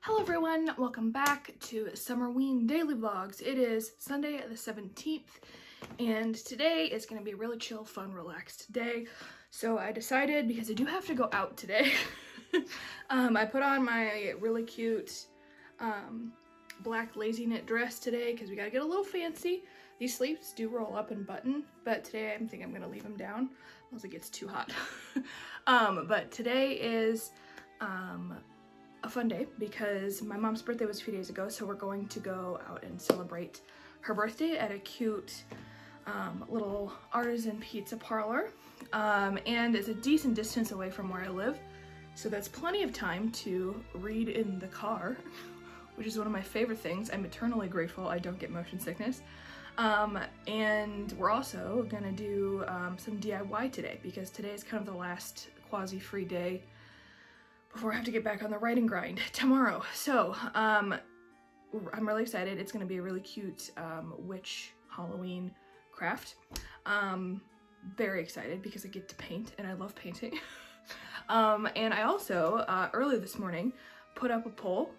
Hello everyone, welcome back to Summerween daily vlogs. It is Sunday the 17th and today is going to be a really chill, fun, relaxed day. So I decided, because I do have to go out today, I put on my really cute black lazy knit dress today because we gotta get a little fancy. These sleeves do roll up and button, but today I think I'm gonna leave them down unless it gets too hot. But today is a fun day because my mom's birthday was a few days ago, so we're going to go out and celebrate her birthday at a cute little artisan pizza parlor, and it's a decent distance away from where I live, so that's plenty of time to read in the car, which is one of my favorite things. I'm eternally grateful I don't get motion sickness. And we're also gonna do some DIY today because today is kind of the last quasi-free day before I have to get back on the writing grind tomorrow. So I'm really excited. It's gonna be a really cute witch Halloween craft. Very excited because I get to paint and I love painting. And I also early this morning put up a poll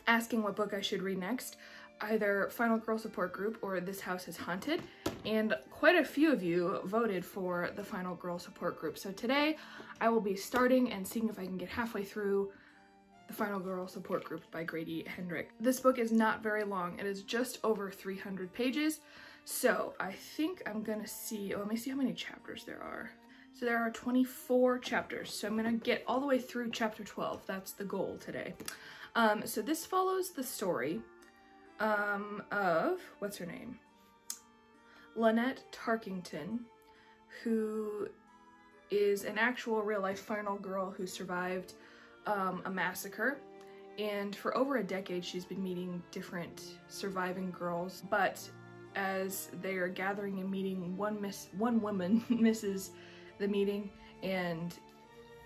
asking what book I should read next, either Final Girl Support Group or This House is Haunted, and quite a few of you voted for the Final Girl Support Group. So today I will be starting and seeing if I can get halfway through the Final Girl Support Group by Grady Hendrick. This book is not very long. It is just over 300 pages. So I think I'm gonna see, let me see how many chapters there are. So there are 24 chapters. So I'm gonna get all the way through chapter 12. That's the goal today. So this follows the story of, what's her name? Lynette Tarkington, who is an actual real-life final girl who survived a massacre, and for over a decade she's been meeting different surviving girls, but as they are gathering and meeting, one woman misses the meeting, and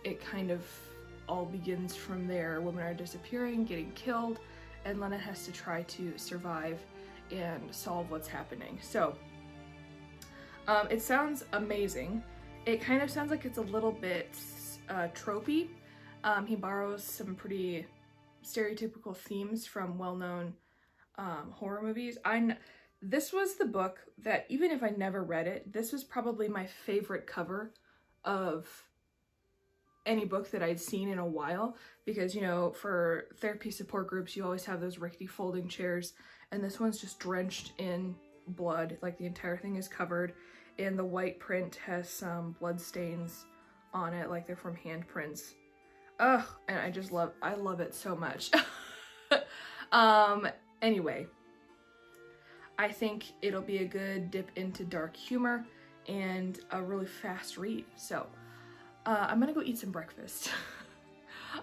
it kind of all begins from there. Women are disappearing, getting killed, and Lynette has to try to survive and solve what's happening. So it sounds amazing. It kind of sounds like it's a little bit tropey. He borrows some pretty stereotypical themes from well-known horror movies. This was the book that, even if I never read it, this was probably my favorite cover of any book that I'd seen in a while, because, you know, for therapy support groups you always have those rickety folding chairs, and this one's just drenched in blood. Like, the entire thing is covered, and the white print has some blood stains on it, like they're from handprints. Ugh, and I love it so much. Anyway, I think it'll be a good dip into dark humor and a really fast read. So I'm gonna go eat some breakfast.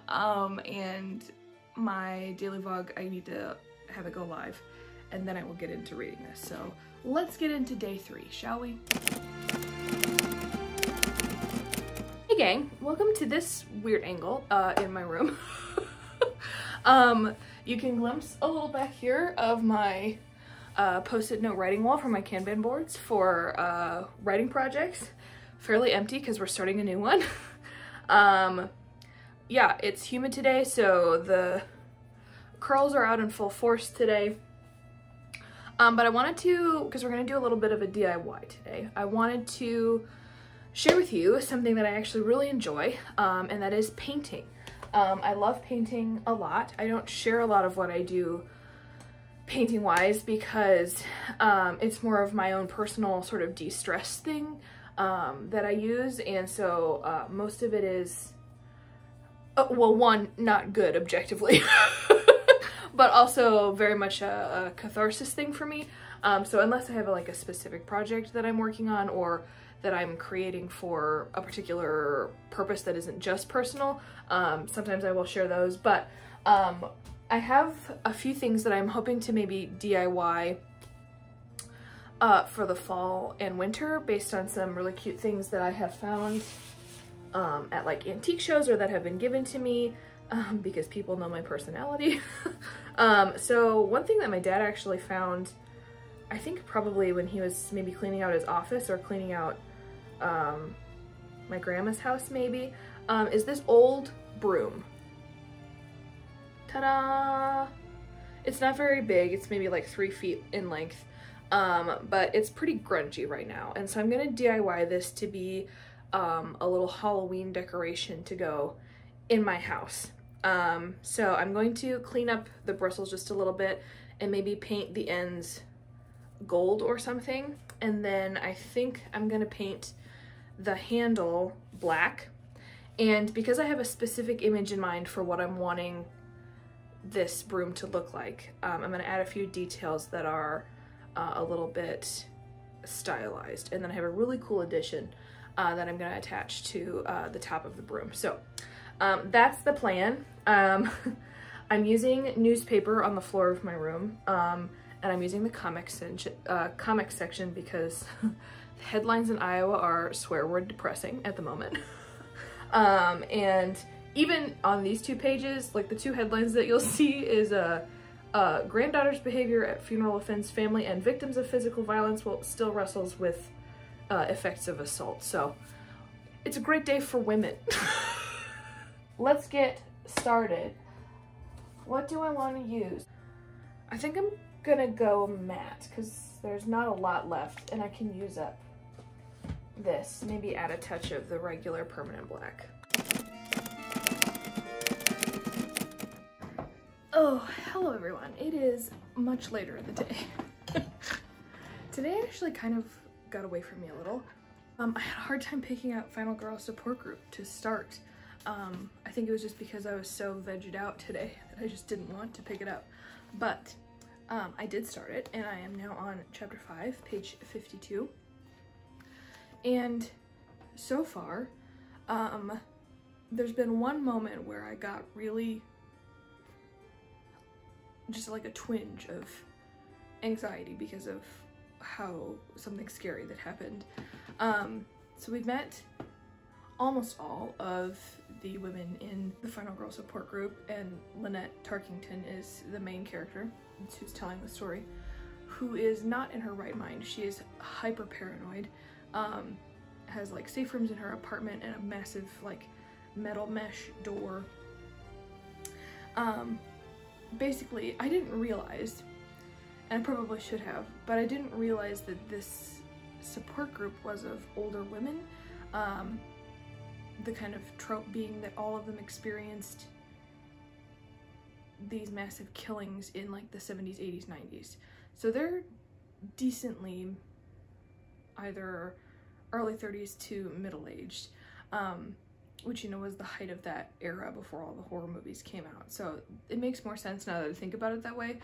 And my daily vlog, I need to have it go live, and then I will get into reading this. So let's get into day 3, shall we? Hey gang, welcome to this weird angle in my room. You can glimpse a little back here of my post-it note writing wall from my Kanban boards for writing projects. Fairly empty because we're starting a new one. Yeah, it's humid today, so the curls are out in full force today. But I wanted to, because we're gonna do a little bit of a DIY today, I wanted to share with you something that I actually really enjoy, and that is painting. I love painting a lot. I don't share a lot of what I do painting wise because it's more of my own personal sort of de-stress thing that I use, and so most of it is, well, one, not good objectively, but also very much a catharsis thing for me. So unless I have like a specific project that I'm working on or that I'm creating for a particular purpose that isn't just personal, sometimes I will share those, but I have a few things that I'm hoping to maybe DIY for the fall and winter based on some really cute things that I have found at like antique shows or that have been given to me because people know my personality. So one thing that my dad actually found, I think probably when he was maybe cleaning out his office or cleaning out my grandma's house maybe, is this old broom. Ta-da! It's not very big, it's maybe like 3 feet in length, but it's pretty grungy right now. And so I'm gonna DIY this to be a little Halloween decoration to go in my house. So I'm going to clean up the bristles just a little bit and maybe paint the ends gold or something. And then I think I'm gonna paint the handle black. And because I have a specific image in mind for what I'm wanting this broom to look like, I'm gonna add a few details that are a little bit stylized. And then I have a really cool addition that I'm gonna attach to the top of the broom. So that's the plan. I'm using newspaper on the floor of my room, and I'm using the comic section because the headlines in Iowa are swear word depressing at the moment. And even on these 2 pages, like the 2 headlines that you'll see is granddaughter's behavior at funeral offends family and victims of physical violence will still wrestles with effects of assault. So it's a great day for women. Let's get started. What do I want to use? I think I'm gonna go matte because there's not a lot left and I can use up this. Maybe add a touch of the regular permanent black. Oh, hello everyone. It is much later in the day. Today actually kind of got away from me a little. I had a hard time picking out Final Girl support group to start. I think it was just because I was so vegged out today that I just didn't want to pick it up. But I did start it, and I am now on chapter 5, page 52. And so far, there's been one moment where I got really just like a twinge of anxiety because of how something scary that happened. So we've met almost all of the women in the Final Girl support group, and Lynette Tarkington is the main character who's telling the story, who is not in her right mind. She is hyper paranoid, has like safe rooms in her apartment and a massive like metal mesh door. Basically, I didn't realize, and I probably should have, but I didn't realize that this support group was of older women. The kind of trope being that all of them experienced these massive killings in like the 70s, 80s, 90s. So they're decently either early 30s to middle-aged, which, you know, was the height of that era before all the horror movies came out. So it makes more sense now that I think about it that way.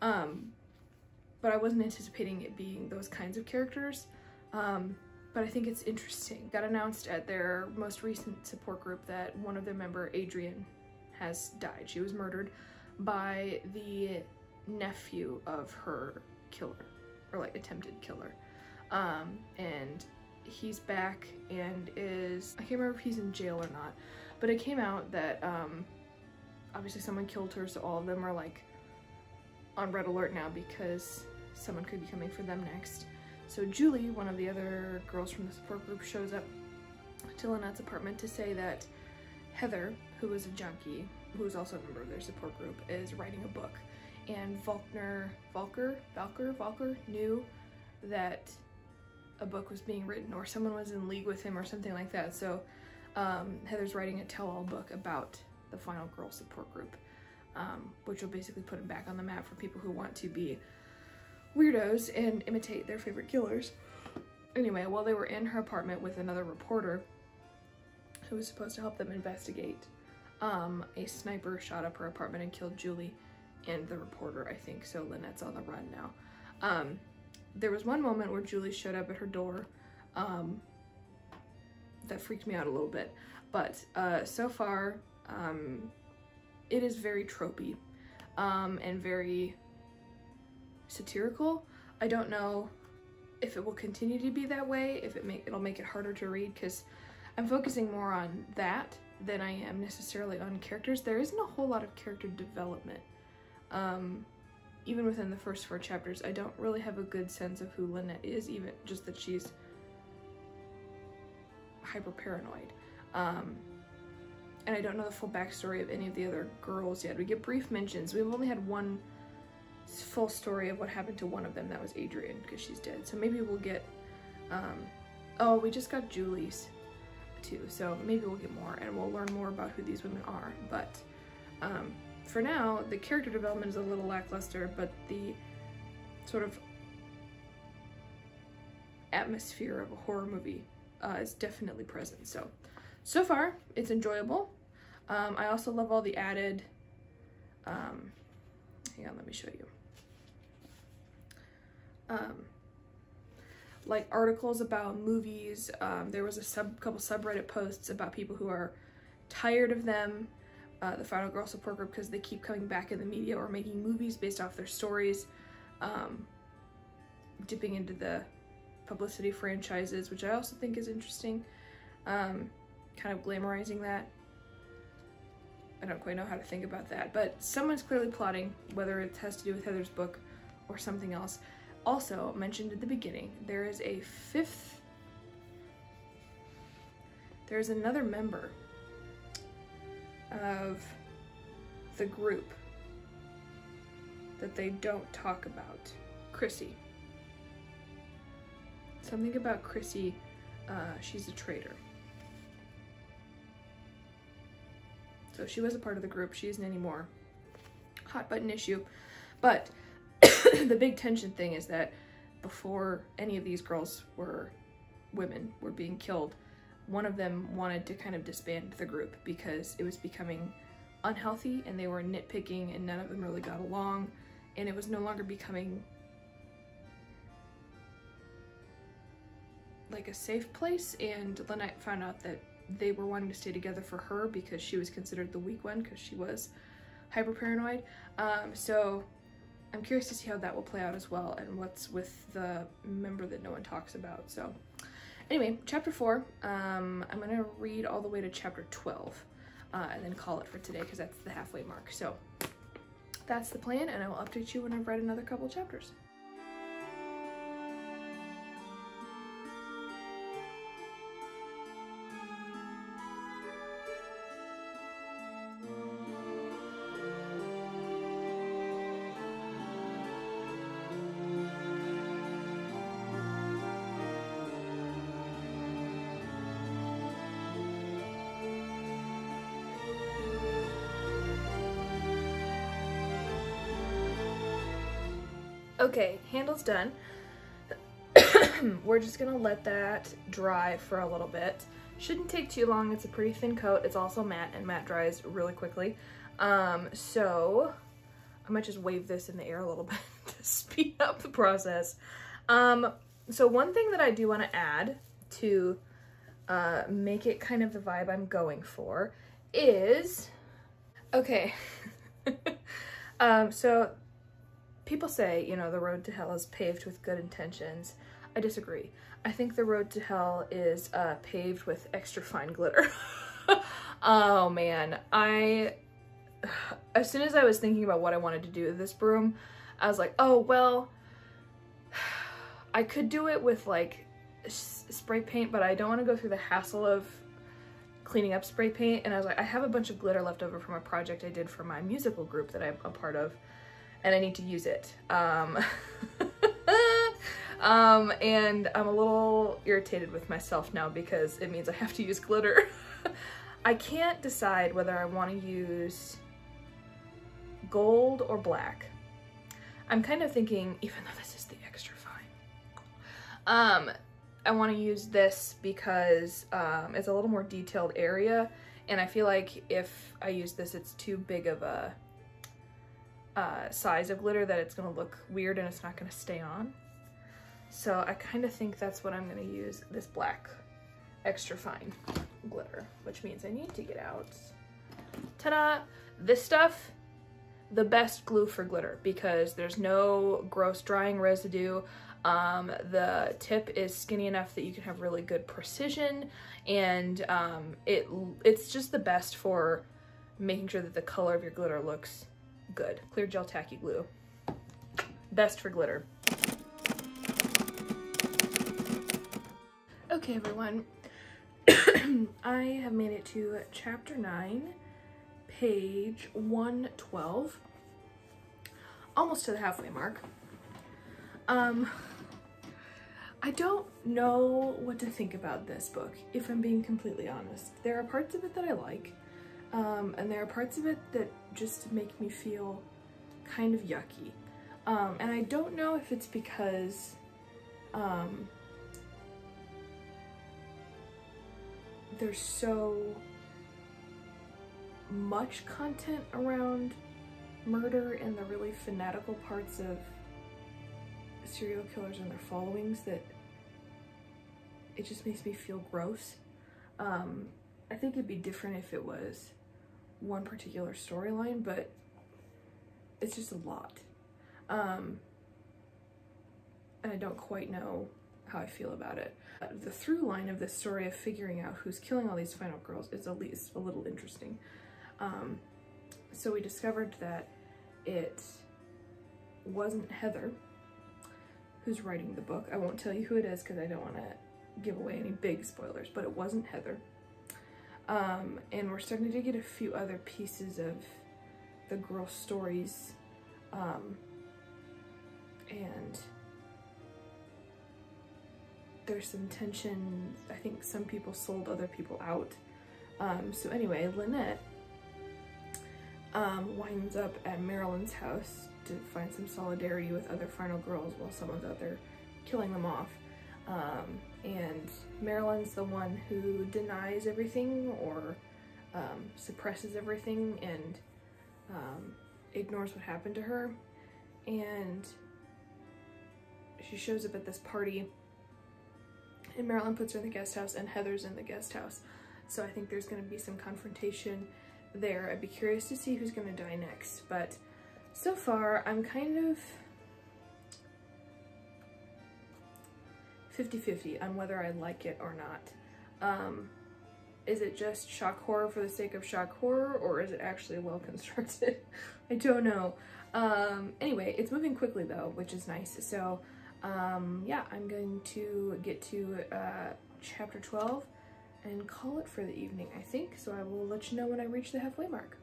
But I wasn't anticipating it being those kinds of characters. But I think it's interesting. Got announced at their most recent support group that one of their member, Adrian, has died. She was murdered by the nephew of her killer, or like attempted killer. And he's back and is, I can't remember if he's in jail or not, but it came out that obviously someone killed her, so all of them are like on red alert now because someone could be coming for them next. So Julie, one of the other girls from the support group, shows up to Lynette's apartment to say that Heather, who is a junkie, who is also a member of their support group, is writing a book. And Valker knew that a book was being written, or someone was in league with him or something like that. So Heather's writing a tell-all book about the Final Girl support group, which will basically put him back on the map for people who want to be weirdos and imitate their favorite killers. Anyway, while they were in her apartment with another reporter who was supposed to help them investigate, a sniper shot up her apartment and killed Julie and the reporter, I think. So Lynette's on the run now. There was one moment where Julie showed up at her door that freaked me out a little bit, but so far it is very tropey and very satirical. I don't know if it will continue to be that way, if it'll make it harder to read, because I'm focusing more on that than I am necessarily on characters. There isn't a whole lot of character development. Even within the first 4 chapters, I don't really have a good sense of who Lynette is, even just that she's hyper paranoid. and I don't know the full backstory of any of the other girls yet. We get brief mentions. We've only had one full story of what happened to one of them. That was Adrian, because she's dead. So maybe we'll get, oh, we just got Julie's too, so maybe we'll get more and we'll learn more about who these women are. But for now, the character development is a little lackluster, but the sort of atmosphere of a horror movie is definitely present. So far, it's enjoyable. I also love all the added, hang on, let me show you. Like articles about movies. There was a couple subreddit posts about people who are tired of them, the Final Girl support group, because they keep coming back in the media or making movies based off their stories, dipping into the publicity franchises, which I also think is interesting, kind of glamorizing that. I don't quite know how to think about that, but someone's clearly plotting, whether it has to do with Heather's book or something else. Also, mentioned at the beginning, there's another member of the group that they don't talk about. Chrissy. Something about Chrissy, she's a traitor. So she was a part of the group, she isn't anymore. Hot button issue. But the big tension thing is that before any of these girls were being killed, one of them wanted to kind of disband the group because it was becoming unhealthy and they were nitpicking and none of them really got along, and it was no longer becoming like a safe place. And Lynette found out that they were wanting to stay together for her because she was considered the weak one because she was hyper paranoid. So I'm curious to see how that will play out as well, and what's with the member that no one talks about. So anyway, chapter 4, I'm gonna read all the way to chapter 12 and then call it for today because that's the halfway mark. So that's the plan, and I will update you when I've read another couple chapters. Okay, handle's done. We're just gonna let that dry for a little bit. Shouldn't take too long. It's a pretty thin coat. It's also matte, and matte dries really quickly. So I might just wave this in the air a little bit to speed up the process. So one thing that I do want to add to make it kind of the vibe I'm going for is, okay, so people say, you know, the road to hell is paved with good intentions. I disagree. I think the road to hell is paved with extra fine glitter. Oh man, as soon as I was thinking about what I wanted to do with this broom, I was like, oh well, I could do it with like spray paint, but I don't want to go through the hassle of cleaning up spray paint. And I was like, I have a bunch of glitter left over from a project I did for my musical group that I'm a part of, and I need to use it. And I'm a little irritated with myself now because it means I have to use glitter. I can't decide whether I want to use gold or black. I'm kind of thinking, even though this is the extra fine, I want to use this because it's a little more detailed area, and I feel like if I use this, it's too big of a size of glitter that it's gonna look weird and it's not gonna stay on. So I kind of think that's what I'm gonna use, this black extra fine glitter, which means I need to get out, ta-da, this stuff, the best glue for glitter because there's no gross drying residue. The tip is skinny enough that you can have really good precision, and it's just the best for making sure that the color of your glitter looks good. Clear gel tacky glue, best for glitter. Okay everyone, I have made it to chapter 9, page 112. Almost to the halfway mark. I don't know what to think about this book, if I'm being completely honest. There are parts of it that I like, and there are parts of it that just make me feel kind of yucky. And I don't know if it's because there's so much content around murder and the really fanatical parts of serial killers and their followings that it just makes me feel gross. I think it'd be different if it was one particular storyline, but it's just a lot. And I don't quite know how I feel about it. The through line of this story of figuring out who's killing all these final girls is at least a little interesting. So we discovered that it wasn't Heather who's writing the book. I won't tell you who it is because I don't want to give away any big spoilers, but it wasn't Heather. And we're starting to get a few other pieces of the girls' stories, and there's some tension. I think some people sold other people out. So anyway, Lynette winds up at Marilyn's house to find some solidarity with other final girls while someone's out there killing them off. And Marilyn's the one who denies everything or suppresses everything and ignores what happened to her. And she shows up at this party, and Marilyn puts her in the guest house and Heather's in the guest house. So I think there's going to be some confrontation there. I'd be curious to see who's going to die next, but so far I'm kind of 50-50 on whether I like it or not. Is it just shock horror for the sake of shock horror, or is it actually well constructed? I don't know. Anyway, it's moving quickly though, which is nice. So yeah, I'm going to get to chapter 12 and call it for the evening, I think. So I will let you know when I reach the halfway mark.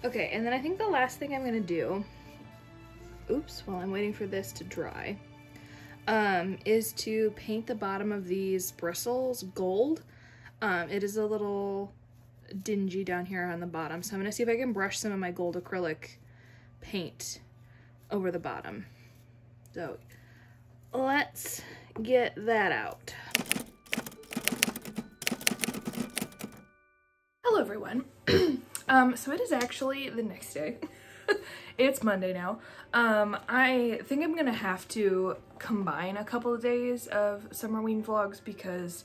Okay, and then I think the last thing I'm gonna do, oops, while I'm waiting for this to dry, is to paint the bottom of these bristles gold. It is a little dingy down here on the bottom, so I'm gonna see if I can brush some of my gold acrylic paint over the bottom. So let's get that out. Hello everyone. So it is actually the next day. It's Monday now. I think I'm gonna have to combine a couple of days of Summerween vlogs because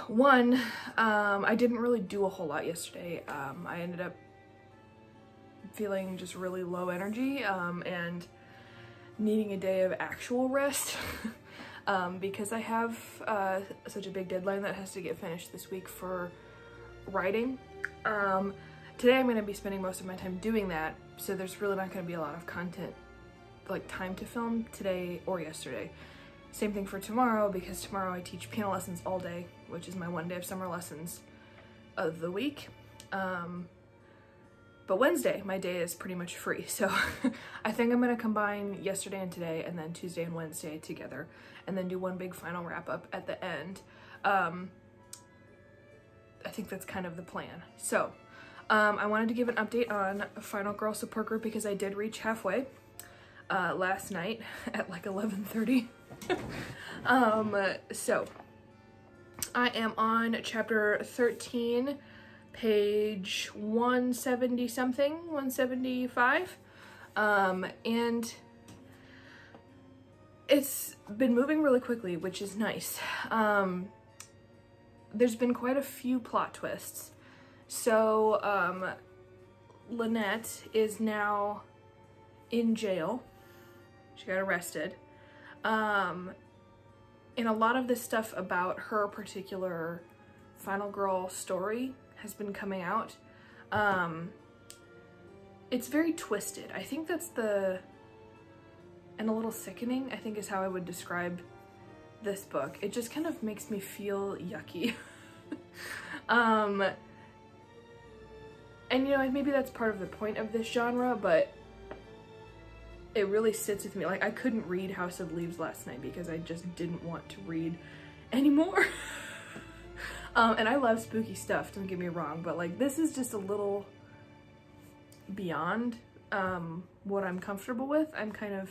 one, I didn't really do a whole lot yesterday. I ended up feeling just really low energy and needing a day of actual rest because I have such a big deadline that has to get finished this week for writing. Today I'm going to be spending most of my time doing that, so there's really not going to be a lot of content, like time to film today or yesterday. Same thing for tomorrow, because tomorrow I teach piano lessons all day, which is my one day of summer lessons of the week. But Wednesday, my day is pretty much free, so I think I'm going to combine yesterday and today, and then Tuesday and Wednesday together, and then do one big final wrap-up at the end. I think that's kind of the plan. So, I wanted to give an update on Final Girl Support Group because I did reach halfway last night at like 11:30. So, I am on chapter 13, page 170 something, 175. And it's been moving really quickly, which is nice. There's been quite a few plot twists. So, Lynette is now in jail. She got arrested. And a lot of this stuff about her particular final girl story has been coming out. It's very twisted. I think that's and a little sickening, I think is how I would describe this book. It just kind of makes me feel yucky. And you know, maybe that's part of the point of this genre, but it really sits with me. Like, I couldn't read House of Leaves last night because I just didn't want to read anymore. And I love spooky stuff, don't get me wrong, but like, this is just a little beyond what I'm comfortable with, I'm kind of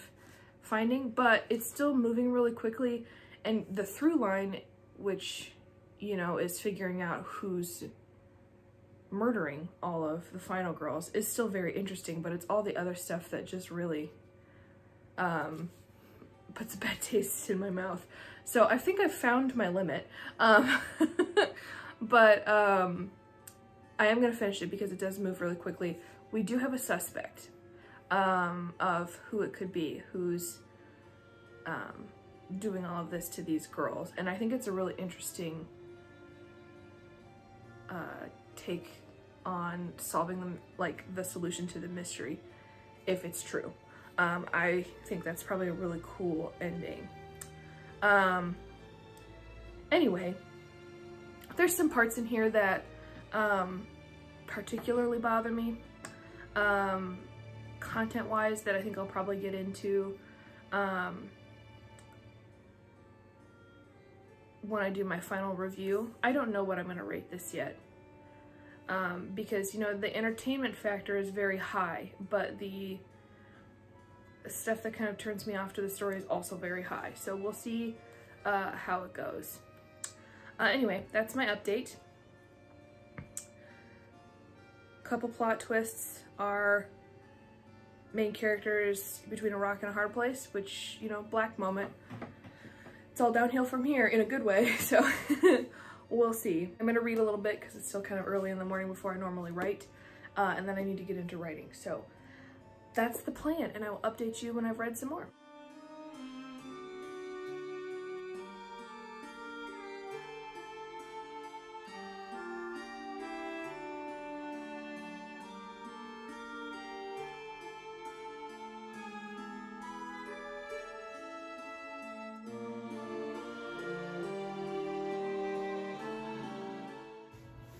finding, but it's still moving really quickly. And the through line, which, you know, is figuring out who's murdering all of the final girls, is still very interesting, but it's all the other stuff that just really puts a bad taste in my mouth. So I think I've found my limit. But I am gonna finish it because it does move really quickly. We do have a suspect of who it could be, who's doing all of this to these girls. And I think it's a really interesting take on solving them, like the solution to the mystery, if it's true. I think that's probably a really cool ending. Anyway, there's some parts in here that particularly bother me, content-wise, that I think I'll probably get into when I do my final review. I don't know what I'm gonna rate this yet, because, you know, the entertainment factor is very high, but the stuff that kind of turns me off to the story is also very high. So we'll see how it goes. Anyway, that's my update. Couple plot twists are main characters between a rock and a hard place, which, you know, black moment. It's all downhill from here in a good way, so we'll see. I'm gonna read a little bit because it's still kind of early in the morning before I normally write, and then I need to get into writing. So that's the plan, and I will update you when I've read some more.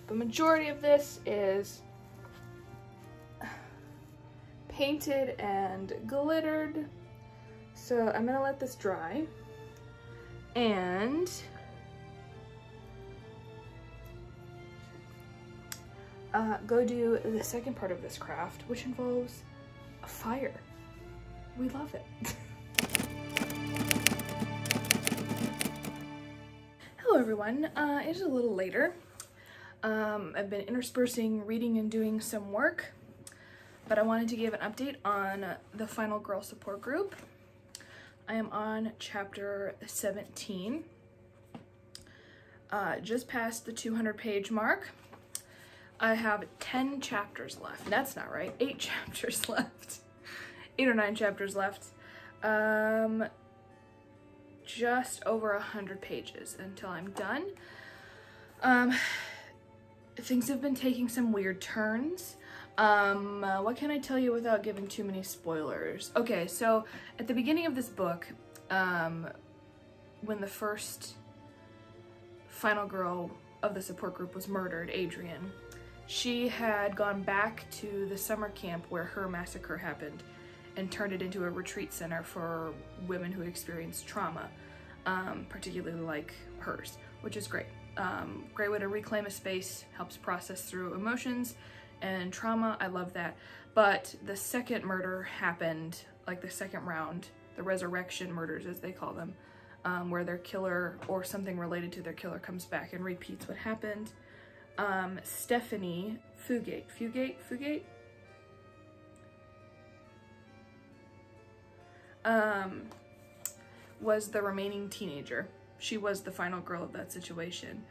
The majority of this is painted and glittered, so I'm gonna let this dry and go do the second part of this craft, which involves a fire. We love it. Hello everyone, it's a little later. I've been interspersing reading and doing some work, but I wanted to give an update on the Final Girl support group. I am on chapter 17, just past the 200-page mark. I have 10 chapters left. That's not right, 8 chapters left. 8 or 9 chapters left. Just over 100 pages until I'm done. Things have been taking some weird turns. What can I tell you without giving too many spoilers? Okay, so at the beginning of this book, when the first final girl of the support group was murdered, Adrian, she had gone back to the summer camp where her massacre happened and turned it into a retreat center for women who experienced trauma, particularly like hers, which is great. Great way to reclaim a space, helps process through emotions and trauma. I love that. But the second murder happened, like the second round, the resurrection murders as they call them, where their killer or something related to their killer comes back and repeats what happened. Stephanie Fugate was the remaining teenager. She was the final girl of that situation.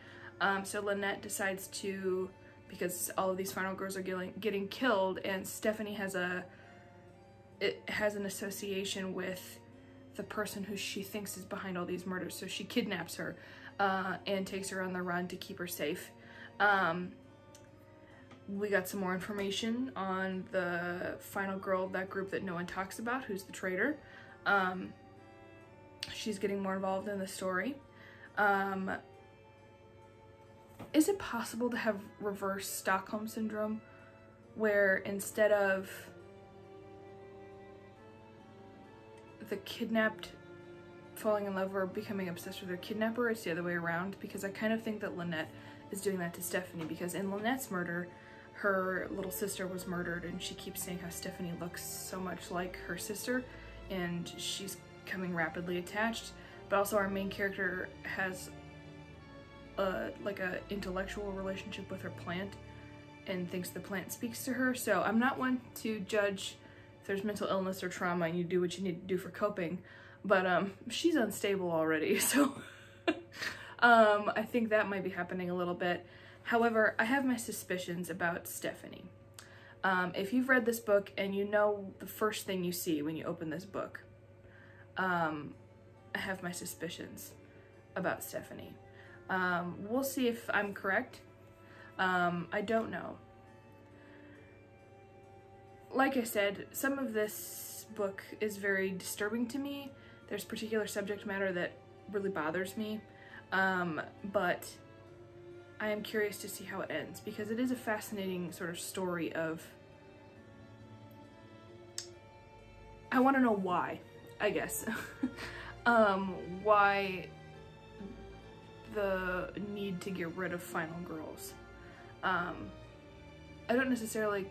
So Lynette decides to, because all of these final girls are getting killed, and Stephanie has an association with the person who she thinks is behind all these murders. So she kidnaps her and takes her on the run to keep her safe. We got some more information on the final girl of that group that no one talks about, who's the traitor. She's getting more involved in the story. Is it possible to have reverse Stockholm syndrome, where instead of the kidnapped falling in love or becoming obsessed with their kidnapper, it's the other way around? Because I kind of think that Lynette is doing that to Stephanie, because in Lynette's murder, her little sister was murdered, and she keeps saying how Stephanie looks so much like her sister, and she's becoming rapidly attached. But also our main character has like a intellectual relationship with her plant and thinks the plant speaks to her. So I'm not one to judge if there's mental illness or trauma and you do what you need to do for coping, but she's unstable already, so I think that might be happening a little bit. However, I have my suspicions about Stephanie. If you've read this book and you know the first thing you see when you open this book, I have my suspicions about Stephanie. We'll see if I'm correct. I don't know. Like I said, some of this book is very disturbing to me. There's particular subject matter that really bothers me, but I am curious to see how it ends, because it is a fascinating sort of story of, I want to know why, I guess. Why the need to get rid of final girls. I don't necessarily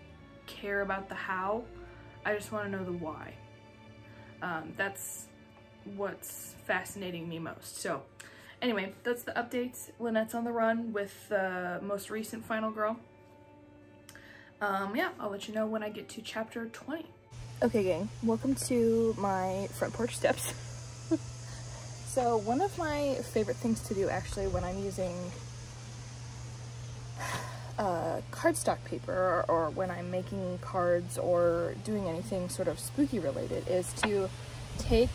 care about the how, I just want to know the why. That's what's fascinating me most. So anyway, that's the updates. Lynette's on the run with the most recent final girl. Yeah, I'll let you know when I get to chapter 20. Okay gang, welcome to my front porch steps. So one of my favorite things to do actually when I'm using cardstock paper or when I'm making cards or doing anything sort of spooky related is to take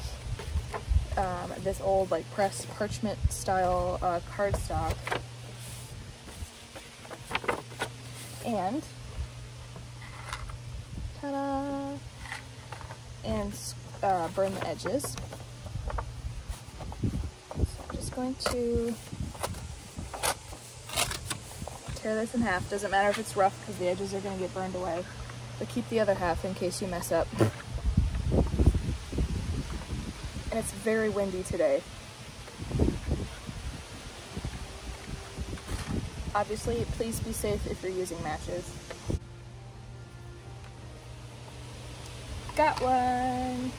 this old like pressed parchment style cardstock and ta-da, and burn the edges. Going to tear this in half. Doesn't matter if it's rough because the edges are going to get burned away, but keep the other half in case you mess up. And it's very windy today. Obviously, please be safe if you're using matches. Got one!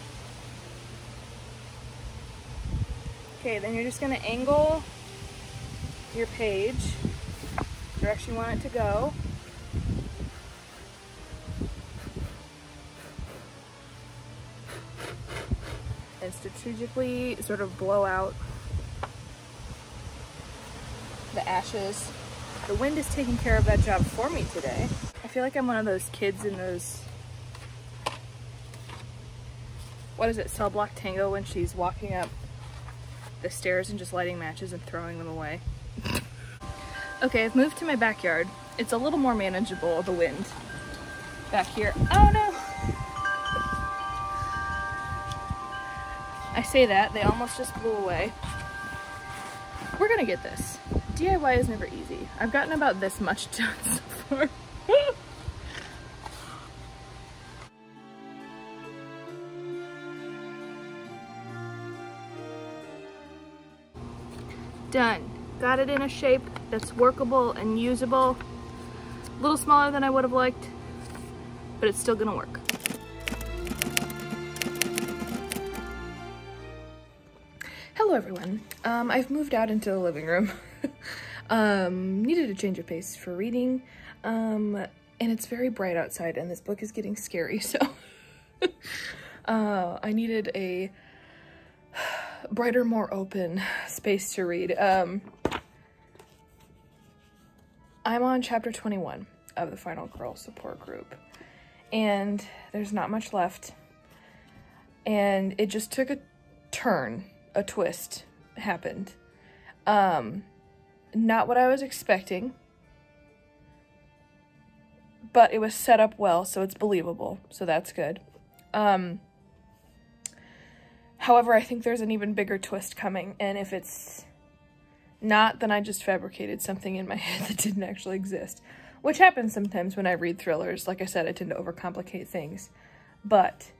Okay, then you're just going to angle your page the direction you want it to go. And strategically sort of blow out the ashes. The wind is taking care of that job for me today. I feel like I'm one of those kids in those, what is it, Cell Block Tango, when she's walking up the stairs and just lighting matches and throwing them away. Okay, I've moved to my backyard. It's a little more manageable, the wind back here. Oh no! I say that, they almost just blew away. We're gonna get this. DIY is never easy. I've gotten about this much done so far. Done. Got it in a shape that's workable and usable. A little smaller than I would have liked, but it's still gonna work. Hello everyone. I've moved out into the living room. Needed a change of pace for reading. And it's very bright outside and this book is getting scary, so I needed a brighter, more open space to read. I'm on chapter 21 of the Final Girl support group, and there's not much left, and it just took a turn, a twist happened. Not what I was expecting, but it was set up well, so it's believable, so that's good. However, I think there's an even bigger twist coming, and if it's not, then I just fabricated something in my head that didn't actually exist, which happens sometimes when I read thrillers. Like I said, I tend to overcomplicate things, but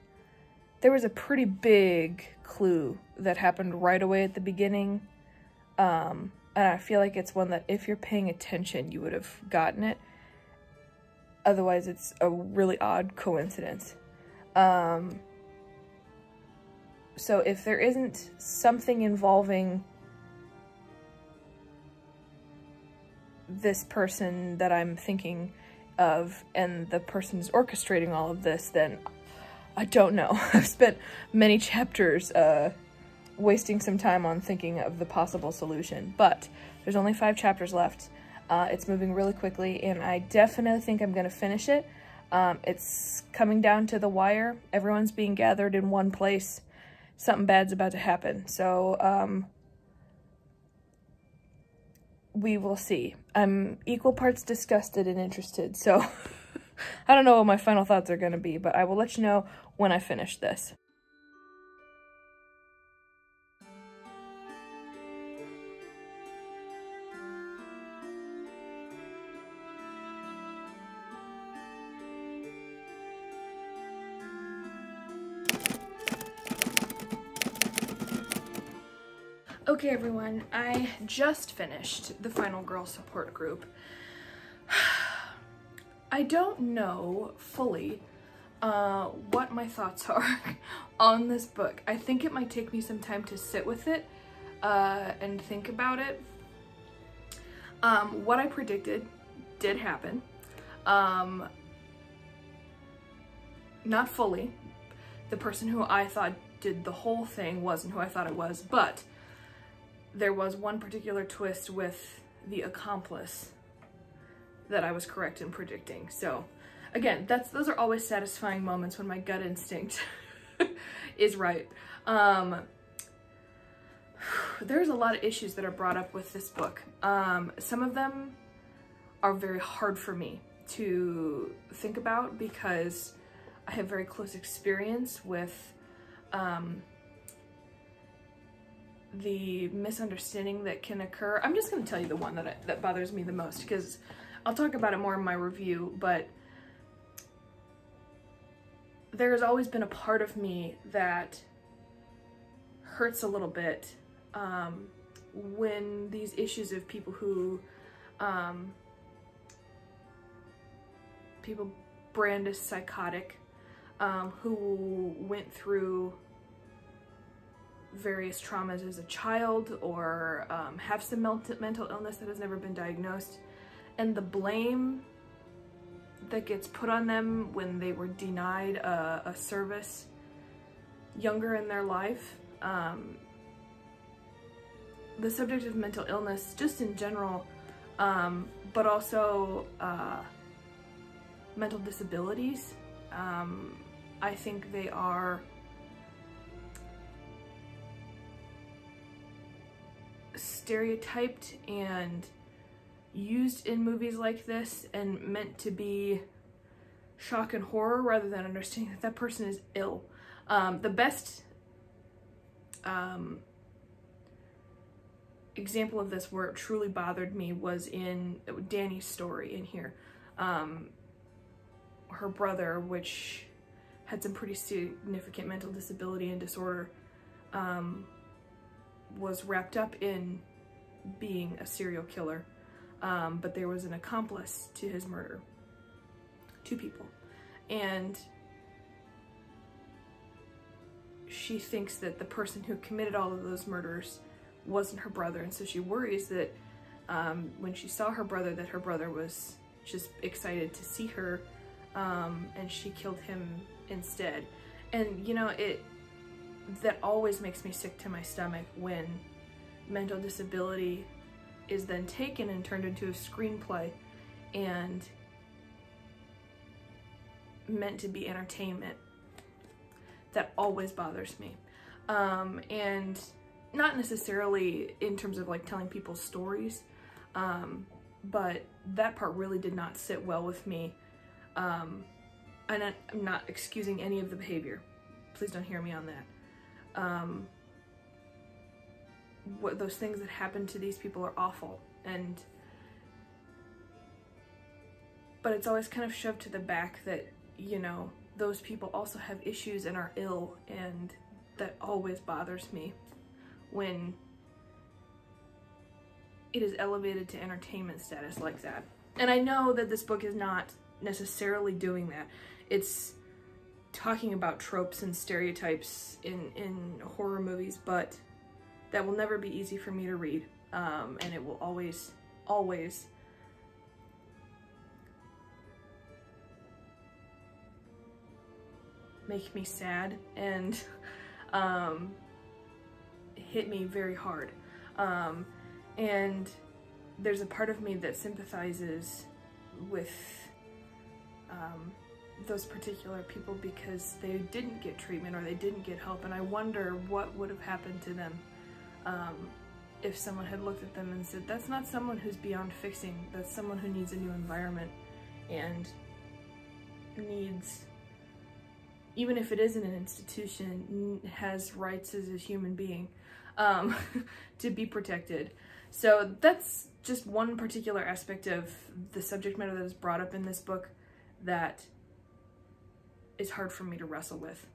there was a pretty big clue that happened right away at the beginning, and I feel like it's one that if you're paying attention, you would have gotten it. Otherwise, it's a really odd coincidence. So if there isn't something involving this person that I'm thinking of and the person who's orchestrating all of this, then I don't know. I've spent many chapters wasting some time on thinking of the possible solution, but there's only 5 chapters left. It's moving really quickly, and I definitely think I'm going to finish it. It's coming down to the wire. Everyone's being gathered in one place. Something bad's about to happen, so we will see. I'm equal parts disgusted and interested, so I don't know what my final thoughts are going to be, but I will let you know when I finish this. Okay everyone, I just finished the Final Girl support group. I don't know fully what my thoughts are on this book. I think it might take me some time to sit with it and think about it. What I predicted did happen. Not fully. The person who I thought did the whole thing wasn't who I thought it was, but there was one particular twist with the accomplice that I was correct in predicting. So again, those are always satisfying moments when my gut instinct is right. There's a lot of issues that are brought up with this book. Some of them are very hard for me to think about because I have very close experience with the misunderstanding that can occur. I'm just going to tell you the one that bothers me the most, because I'll talk about it more in my review, but there has always been a part of me that hurts a little bit when these issues of people who people brand as psychotic, who went through various traumas as a child or have some mental illness that has never been diagnosed, and the blame that gets put on them when they were denied a service younger in their life. The subject of mental illness just in general, but also mental disabilities. I think they are stereotyped and used in movies like this and meant to be shock and horror rather than understanding that that person is ill. The best example of this where it truly bothered me was in Danny's story in here. Her brother, which had some pretty significant mental disability and disorder, was wrapped up in being a serial killer, but there was an accomplice to his murder. 2 people. And she thinks that the person who committed all of those murders wasn't her brother, and so she worries that when she saw her brother, that her brother was just excited to see her, and she killed him instead. And you know, that always makes me sick to my stomach when mental disability is then taken and turned into a screenplay and meant to be entertainment. That always bothers me. And not necessarily in terms of like telling people stories, but that part really did not sit well with me. And I'm not excusing any of the behavior. Please don't hear me on that. What those things that happen to these people are awful, but it's always kind of shoved to the back that, you know, those people also have issues and are ill, and that always bothers me when it is elevated to entertainment status like that. And I know that this book is not necessarily doing that. It's talking about tropes and stereotypes in horror movies, but that will never be easy for me to read, and it will always make me sad and hit me very hard. And there's a part of me that sympathizes with those particular people because they didn't get treatment or they didn't get help, and I wonder what would have happened to them if someone had looked at them and said, that's not someone who's beyond fixing, that's someone who needs a new environment and needs, even if it isn't an institution, has rights as a human being to be protected. So that's just one particular aspect of the subject matter that is brought up in this book that is hard for me to wrestle with.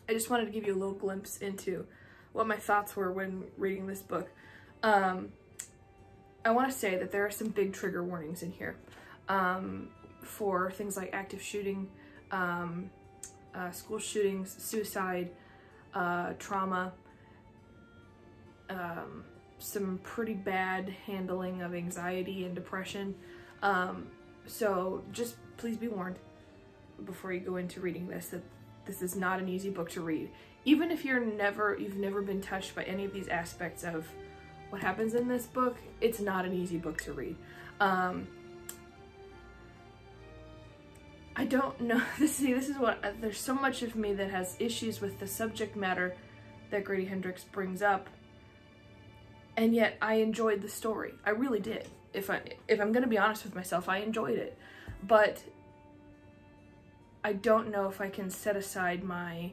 I just wanted to give you a little glimpse into what my thoughts were when reading this book. I want to say that there are some big trigger warnings in here for things like active shooting, school shootings, suicide, trauma, some pretty bad handling of anxiety and depression. So just please be warned before you go into reading this that this is not an easy book to read. Even if you've never been touched by any of these aspects of what happens in this book, it's not an easy book to read. I don't know, this is what, there's so much of me that has issues with the subject matter that Grady Hendrix brings up, and yet I enjoyed the story. I really did. If I'm gonna be honest with myself, I enjoyed it. But I don't know if I can set aside my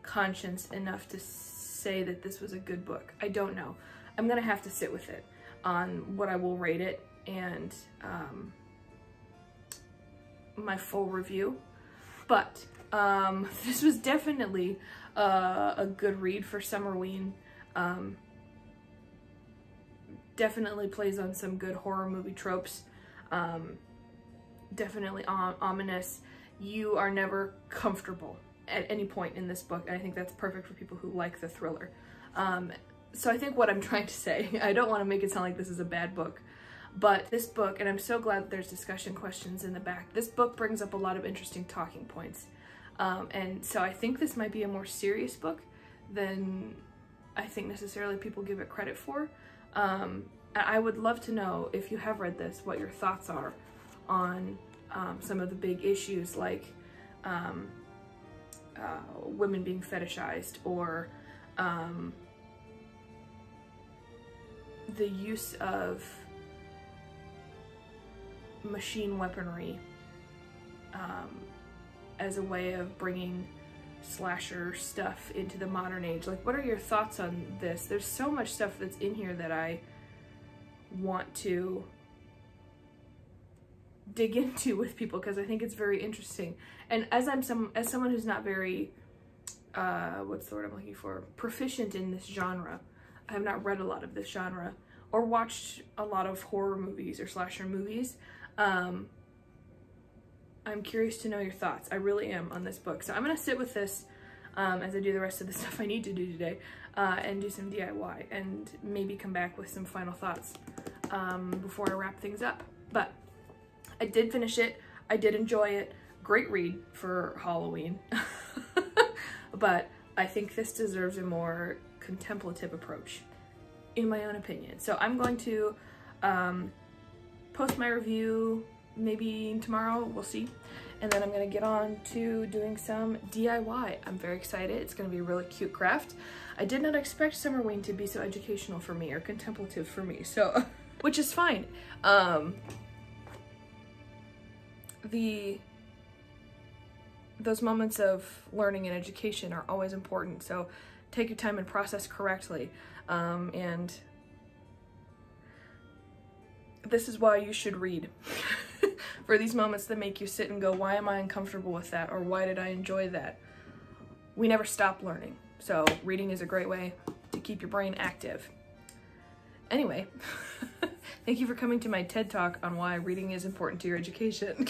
conscience enough to say that this was a good book. I don't know. I'm gonna have to sit with it on what I will rate it and my full review. But this was definitely a good read for Summerween. Definitely plays on some good horror movie tropes. Definitely ominous. You are never comfortable at any point in this book, and I think that's perfect for people who like the thriller. So I think what I'm trying to say, I don't want to make it sound like this is a bad book, but this book, and I'm so glad that there's discussion questions in the back, this book brings up a lot of interesting talking points. And so I think this might be a more serious book than I think necessarily people give it credit for. I would love to know, if you have read this, what your thoughts are on some of the big issues like women being fetishized, or the use of machine weaponry as a way of bringing slasher stuff into the modern age. Like, what are your thoughts on this? There's so much stuff that's in here that I want to dig into with people because I think it's very interesting. And as someone who's not very what's the word I'm looking for, proficient in this genre, I have not read a lot of this genre or watched a lot of horror movies or slasher movies. I'm curious to know your thoughts. I really am on this book. So I'm gonna sit with this as I do the rest of the stuff I need to do today, and do some DIY and maybe come back with some final thoughts. before I wrap things up. But I did finish it. I did enjoy it. Great read for Halloween. But I think this deserves a more contemplative approach, in my own opinion. So I'm going to post my review maybe tomorrow, we'll see. And then I'm gonna get on to doing some DIY. I'm very excited. It's gonna be a really cute craft. I did not expect Summerween to be so educational for me or contemplative for me, so, which is fine. Those moments of learning and education are always important, so take your time and process correctly. And this is why you should read. For these moments that make you sit and go, why am I uncomfortable with that? Or why did I enjoy that? We never stop learning. So reading is a great way to keep your brain active. Anyway, thank you for coming to my TED Talk on why reading is important to your education.